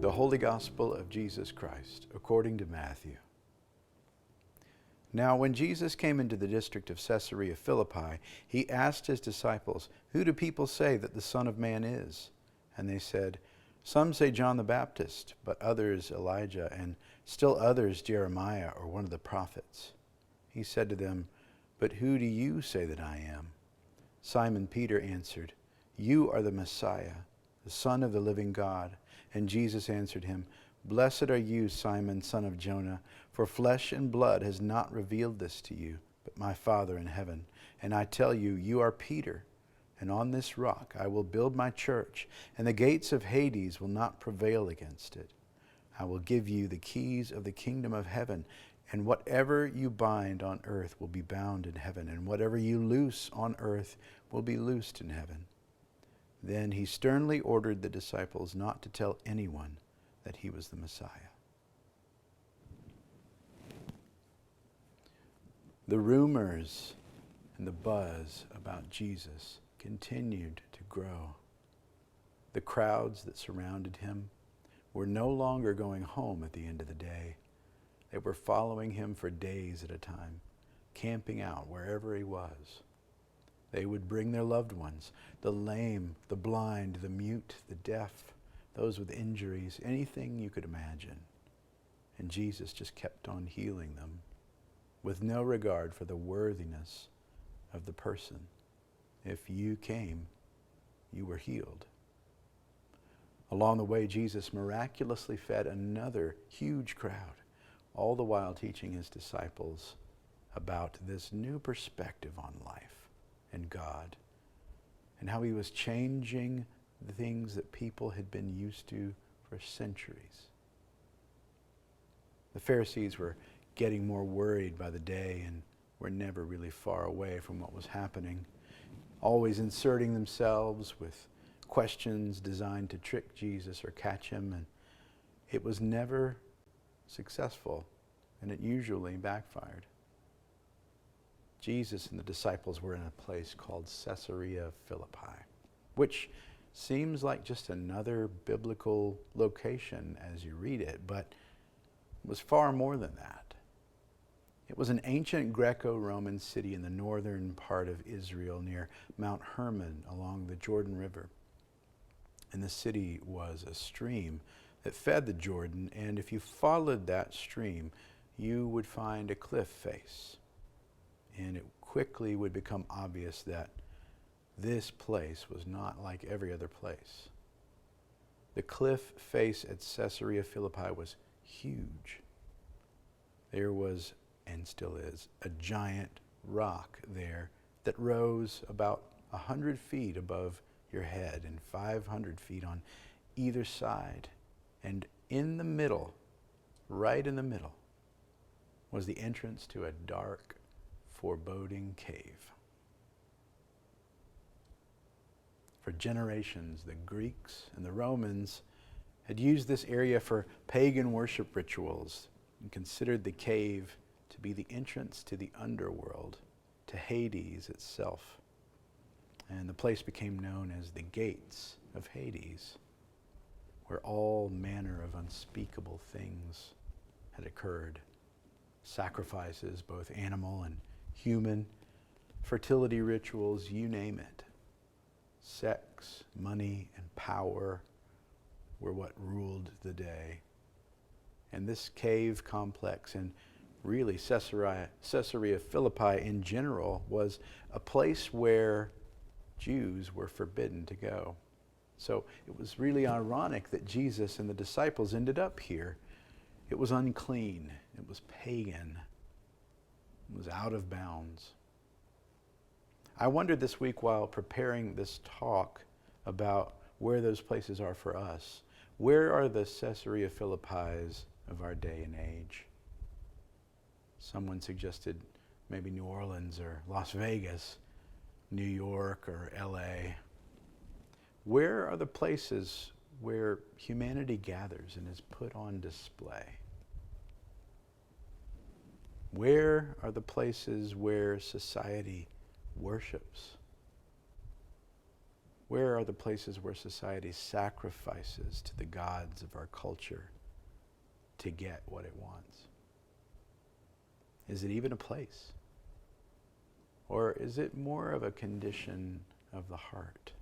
The Holy Gospel of Jesus Christ, according to Matthew. Now when Jesus came into the district of Caesarea Philippi, he asked his disciples, "Who do people say that the Son of Man is?" And they said, "Some say John the Baptist, but others Elijah, and still others Jeremiah or one of the prophets." He said to them, "But who do you say that I am?" Simon Peter answered, "You are the Messiah, the Son of the living God." And Jesus answered him, "Blessed are you, Simon, son of Jonah, for flesh and blood has not revealed this to you, but my Father in heaven. And I tell you, you are Peter, and on this rock I will build my church, and the gates of Hades will not prevail against it. I will give you the keys of the kingdom of heaven, and whatever you bind on earth will be bound in heaven, and whatever you loose on earth will be loosed in heaven." Then he sternly ordered the disciples not to tell anyone that he was the Messiah. The rumors and the buzz about Jesus continued to grow. The crowds that surrounded him were no longer going home at the end of the day. They were following him for days at a time, camping out wherever he was. They would bring their loved ones, the lame, the blind, the mute, the deaf, those with injuries, anything you could imagine. And Jesus just kept on healing them with no regard for the worthiness of the person. If you came, you were healed. Along the way, Jesus miraculously fed another huge crowd, all the while teaching his disciples about this new perspective on life and God, and how he was changing the things that people had been used to for centuries. The Pharisees were getting more worried by the day and were never really far away from what was happening, always inserting themselves with questions designed to trick Jesus or catch him, and it was never successful, and it usually backfired. Jesus and the disciples were in a place called Caesarea Philippi, which seems like just another biblical location as you read it, but it was far more than that. It was an ancient Greco-Roman city in the northern part of Israel near Mount Hermon along the Jordan River. And the city was a stream that fed the Jordan, and if you followed that stream, you would find a cliff face. And it quickly would become obvious that this place was not like every other place. The cliff face at Caesarea Philippi was huge. There was, and still is, a giant rock there that rose about 100 feet above your head and 500 feet on either side. And in the middle, right in the middle, was the entrance to a dark, foreboding cave. For generations, the Greeks and the Romans had used this area for pagan worship rituals and considered the cave to be the entrance to the underworld, to Hades itself. And the place became known as the gates of Hades, where all manner of unspeakable things had occurred. Sacrifices, both animal and human, fertility rituals, you name it. Sex, money, and power were what ruled the day. And this cave complex, and really Caesarea Philippi in general, was a place where Jews were forbidden to go. So it was really ironic that Jesus and the disciples ended up here. It was unclean. It was pagan. It was out of bounds. I wondered this week while preparing this talk about where those places are for us. Where are the Caesarea Philippis of our day and age? Someone suggested maybe New Orleans or Las Vegas, New York or LA. Where are the places where humanity gathers and is put on display? Where are the places where society worships? Where are the places where society sacrifices to the gods of our culture to get what it wants? Is it even a place? Or is it more of a condition of the heart?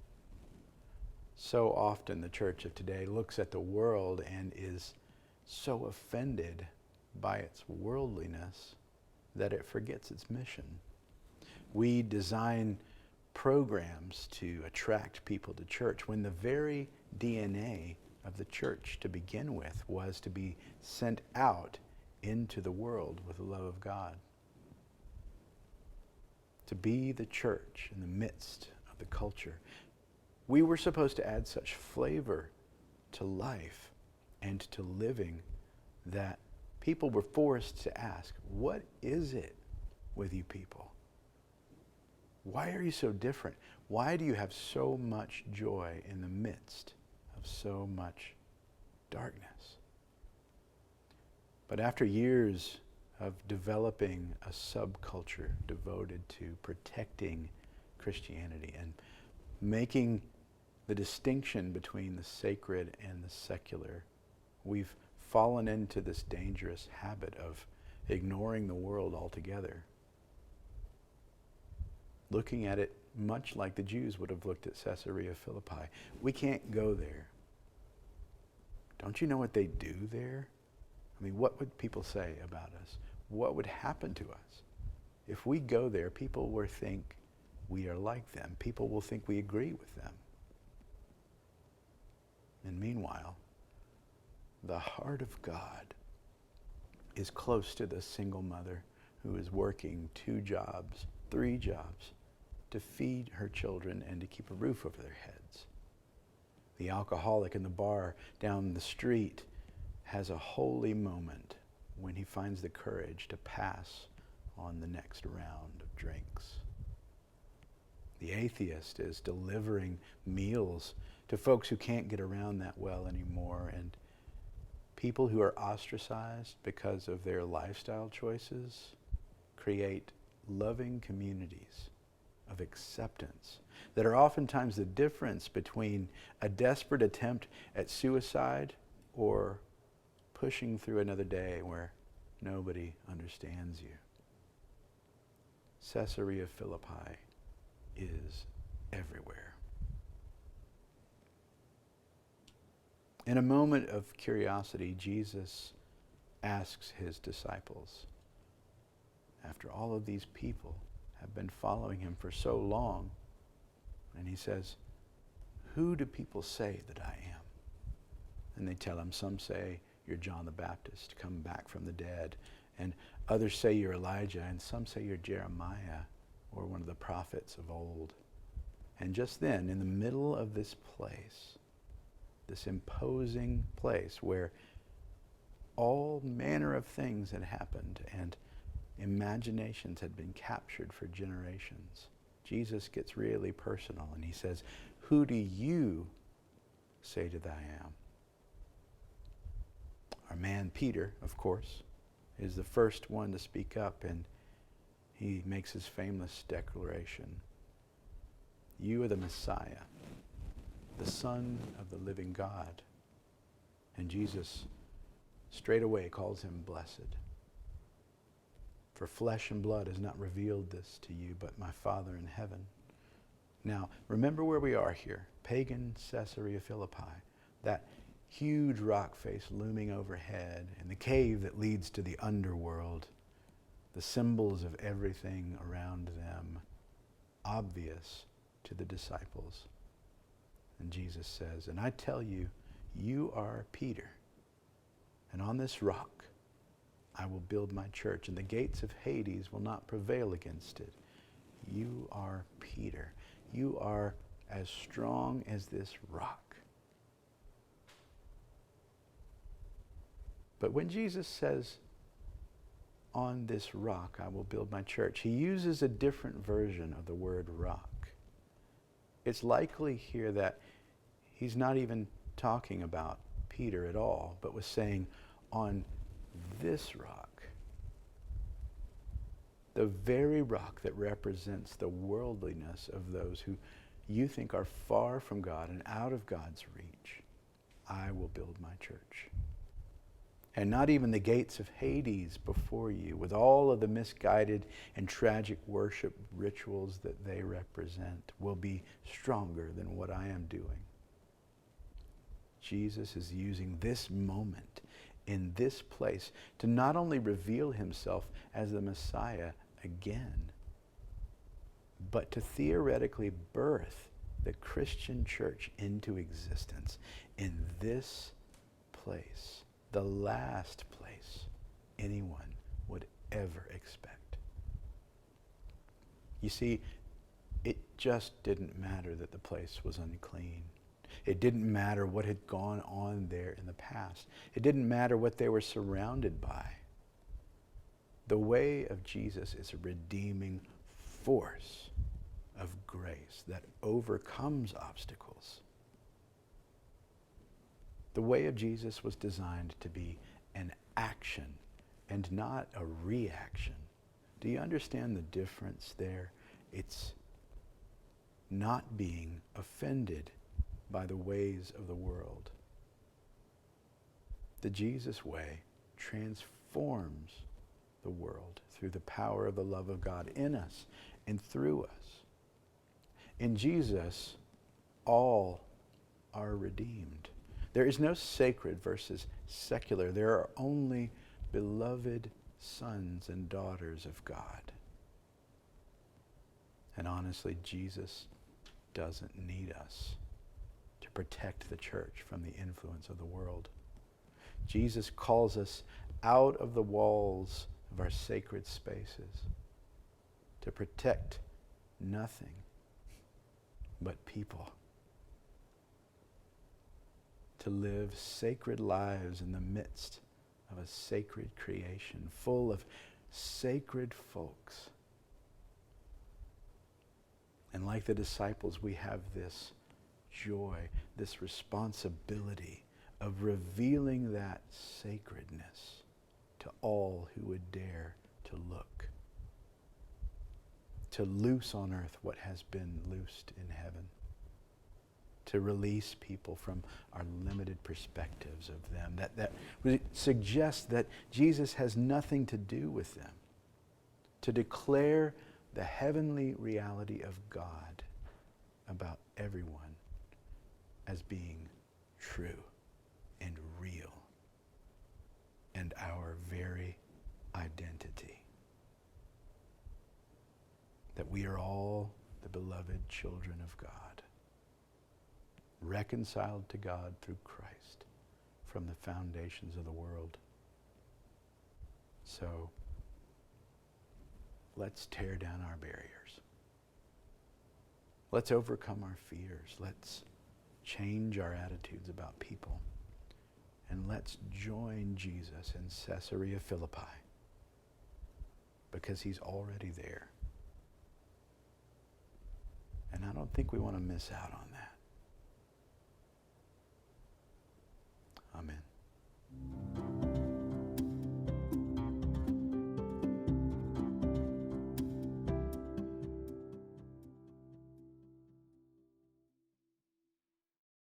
So often the church of today looks at the world and is so offended by its worldliness that it forgets its mission. We design programs to attract people to church when the very DNA of the church to begin with was to be sent out into the world with the love of God. To be the church in the midst of the culture. We were supposed to add such flavor to life and to living that people were forced to ask, what is it with you people? Why are you so different? Why do you have so much joy in the midst of so much darkness? But after years of developing a subculture devoted to protecting Christianity and making the distinction between the sacred and the secular, we've fallen into this dangerous habit of ignoring the world altogether. Looking at it much like the Jews would have looked at Caesarea Philippi. We can't go there. Don't you know what they do there? I mean, what would people say about us? What would happen to us? If we go there, people will think we are like them. People will think we agree with them. And meanwhile, the heart of God is close to the single mother who is working 2 jobs, 3 jobs to feed her children and to keep a roof over their heads. The alcoholic in the bar down the street has a holy moment when he finds the courage to pass on the next round of drinks. The atheist is delivering meals to folks who can't get around that well anymore, and people who are ostracized because of their lifestyle choices create loving communities of acceptance that are oftentimes the difference between a desperate attempt at suicide or pushing through another day where nobody understands you. Caesarea Philippi is everywhere. In a moment of curiosity, Jesus asks his disciples, after all of these people have been following him for so long, and he says, who do people say that I am? And they tell him, some say you're John the Baptist, come back from the dead, and others say you're Elijah, and some say you're Jeremiah, or one of the prophets of old. And just then, in the middle of this place, this imposing place where all manner of things had happened and imaginations had been captured for generations, Jesus gets really personal and he says, who do you say that I am? Our man Peter, of course, is the first one to speak up, and he makes his famous declaration. You are the Messiah, the Son of the living God. And Jesus straight away calls him blessed. For flesh and blood has not revealed this to you, but my Father in heaven. Now, remember where we are here. Pagan Caesarea Philippi. That huge rock face looming overhead, and the cave that leads to the underworld. The symbols of everything around them, obvious to the disciples. And Jesus says, and I tell you, you are Peter, and on this rock I will build my church, and the gates of Hades will not prevail against it. You are Peter. You are as strong as this rock. But when Jesus says, on this rock I will build my church, he uses a different version of the word rock. It's likely here that he's not even talking about Peter at all, but was saying, on this rock, the very rock that represents the worldliness of those who you think are far from God and out of God's reach, I will build my church. And not even the gates of Hades before you, with all of the misguided and tragic worship rituals that they represent, will be stronger than what I am doing. Jesus is using this moment in this place to not only reveal himself as the Messiah again, but to theoretically birth the Christian church into existence in this place, the last place anyone would ever expect. You see, it just didn't matter that the place was unclean. It didn't matter what had gone on there in the past. It didn't matter what they were surrounded by. The way of Jesus is a redeeming force of grace that overcomes obstacles. The way of Jesus was designed to be an action and not a reaction. Do you understand the difference there? It's not being offended by the ways of the world. The Jesus way transforms the world through the power of the love of God in us and through us. In Jesus, all are redeemed. There is no sacred versus secular. There are only beloved sons and daughters of God. And honestly, Jesus doesn't need us to protect the church from the influence of the world. Jesus calls us out of the walls of our sacred spaces to protect nothing but people. To live sacred lives in the midst of a sacred creation full of sacred folks. And like the disciples, we have this joy, this responsibility of revealing that sacredness to all who would dare to look. To loose on earth what has been loosed in heaven. To release people from our limited perspectives of them. That suggests that Jesus has nothing to do with them. To declare the heavenly reality of God about everyone as being true and real and our very identity. That we are all the beloved children of God, reconciled to God through Christ from the foundations of the world. So, let's tear down our barriers. Let's overcome our fears. Let's change our attitudes about people. And let's join Jesus in Caesarea Philippi, because he's already there. And I don't think we want to miss out on that.